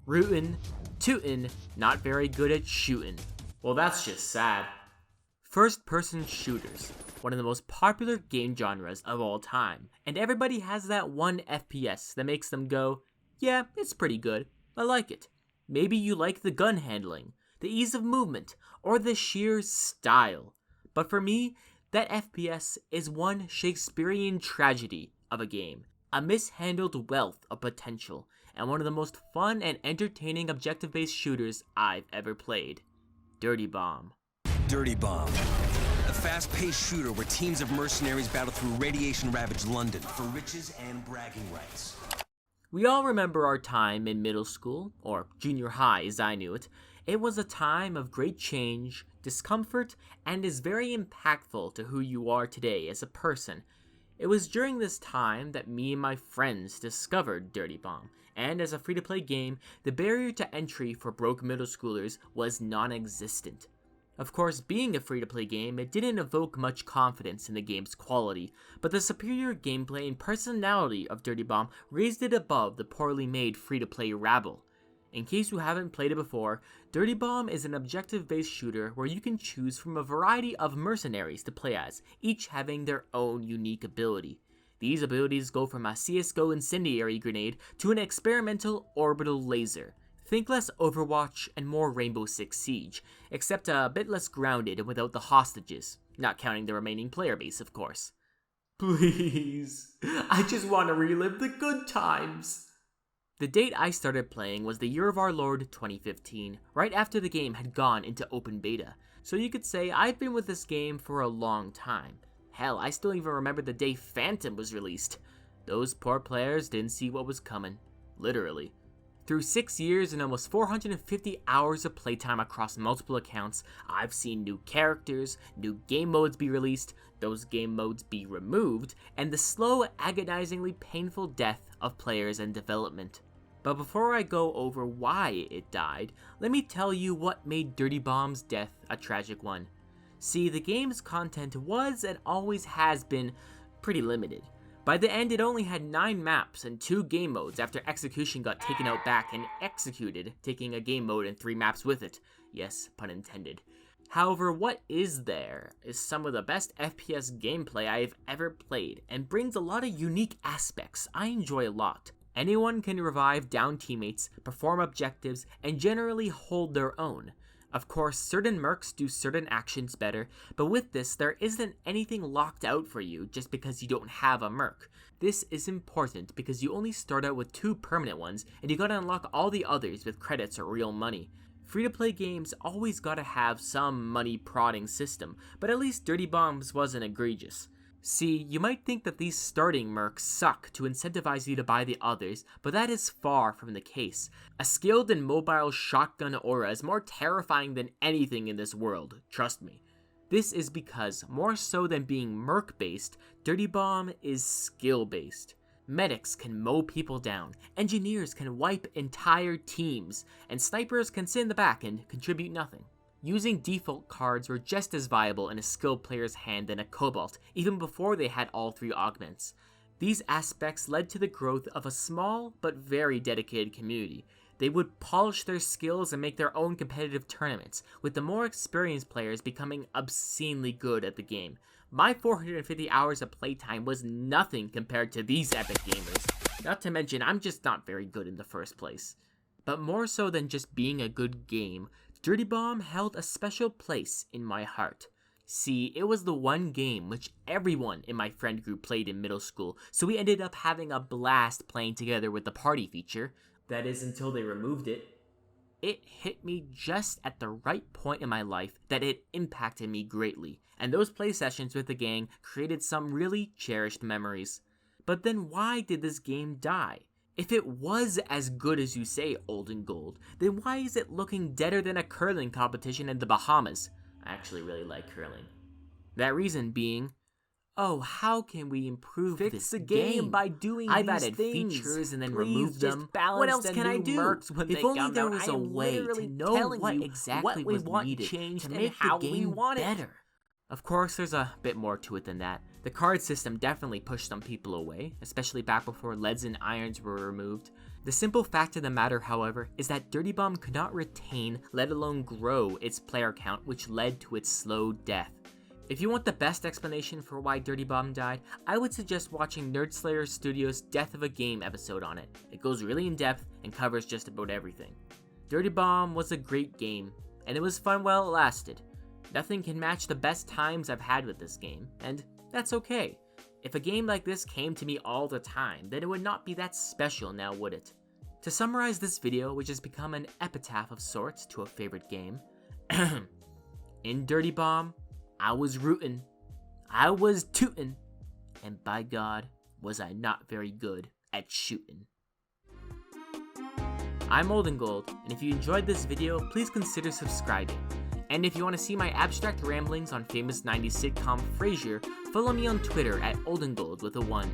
Rootin', tootin', not very good at shootin'. Well, that's just sad. First-person shooters, one of the most popular game genres of all time, and everybody has that one FPS that makes them go, yeah, it's pretty good, I like it. Maybe you like the gun handling, the ease of movement, or the sheer style. But for me, that FPS is one Shakespearean tragedy of a game, a mishandled wealth of potential, and one of the most fun and entertaining objective-based shooters I've ever played. Dirty Bomb. Dirty Bomb. A fast-paced shooter where teams of mercenaries battle through radiation-ravaged London for riches and bragging rights. We all remember our time in middle school, or junior high as I knew it. It was a time of great change, discomfort, and is very impactful to who you are today as a person. It was during this time that me and my friends discovered Dirty Bomb, and as a free-to-play game, the barrier to entry for broke middle schoolers was non-existent. Of course, being a free-to-play game, it didn't evoke much confidence in the game's quality, but the superior gameplay and personality of Dirty Bomb raised it above the poorly made free-to-play rabble. In case you haven't played it before, Dirty Bomb is an objective-based shooter where you can choose from a variety of mercenaries to play as, each having their own unique ability. These abilities go from a CSGO incendiary grenade to an experimental orbital laser. Think less Overwatch and more Rainbow Six Siege, except a bit less grounded and without the hostages, not counting the remaining player base, of course. Please, I just want to relive the good times. The date I started playing was the year of our Lord 2015, right after the game had gone into open beta, so you could say I've been with this game for a long time. Hell, I still even remember the day Phantom was released. Those poor players didn't see what was coming, literally. Through 6 years and almost 450 hours of playtime across multiple accounts, I've seen new characters, new game modes be released, those game modes be removed, and the slow, agonizingly painful death of players and development. But before I go over why it died, let me tell you what made Dirty Bomb's death a tragic one. See, the game's content was and always has been pretty limited. By the end, it only had 9 maps and 2 game modes after Execution got taken out back and executed, taking a game mode and 3 maps with it. Yes, pun intended. However, what is there is some of the best FPS gameplay I have ever played, and brings a lot of unique aspects I enjoy a lot. Anyone can revive down teammates, perform objectives, and generally hold their own. Of course, certain mercs do certain actions better, but with this, there isn't anything locked out for you just because you don't have a merc. This is important because you only start out with 2 permanent ones, and you gotta unlock all the others with credits or real money. Free-to-play games always gotta have some money-prodding system, but at least Dirty Bombs wasn't egregious. See, you might think that these starting mercs suck to incentivize you to buy the others, but that is far from the case. A skilled and mobile shotgun aura is more terrifying than anything in this world, trust me. This is because, more so than being merc-based, Dirty Bomb is skill-based. Medics can mow people down, engineers can wipe entire teams, and snipers can sit in the back and contribute nothing. Using default cards were just as viable in a skilled player's hand than a Cobalt, even before they had all 3 augments. These aspects led to the growth of a small but very dedicated community. They would polish their skills and make their own competitive tournaments, with the more experienced players becoming obscenely good at the game. My 450 hours of playtime was nothing compared to these epic gamers. Not to mention, I'm just not very good in the first place. But more so than just being a good game, Dirty Bomb held a special place in my heart. See, it was the one game which everyone in my friend group played in middle school, so we ended up having a blast playing together with the party feature. That is, until they removed it. It hit me just at the right point in my life that it impacted me greatly, and those play sessions with the gang created some really cherished memories. But then why did this game die? If it was as good as you say, Old and Gold, then why is it looking deader than a curling competition in the Bahamas? I actually really like curling. That reason being, oh, how can we improve Fix this the game by doing I've these added things. features and then Please removed just them. balance What else the can I new do? mercs when If they only come there out. was I a am way to literally know telling what you exactly what we was want needed changed to and make how the we game want it. better. Of course, there's a bit more to it than that. The card system definitely pushed some people away, especially back before leads and irons were removed. The simple fact of the matter, however, is that Dirty Bomb could not retain, let alone grow, its player count, which led to its slow death. If you want the best explanation for why Dirty Bomb died, I would suggest watching nerdSlayer Studios' Death of a Game episode on it. It goes really in depth and covers just about everything. Dirty Bomb was a great game, and it was fun while it lasted. Nothing can match the best times I've had with this game, and that's okay. If a game like this came to me all the time, then it would not be that special now, would it? To summarize this video, which has become an epitaph of sorts to a favorite game, in Dirty Bomb, I was rootin', I was tootin', and by God, was I not very good at shootin'. I'm Oldengold, and if you enjoyed this video, please consider subscribing. And if you want to see my abstract ramblings on famous 90s sitcom Frasier, follow me on Twitter at Oldengold with a 1.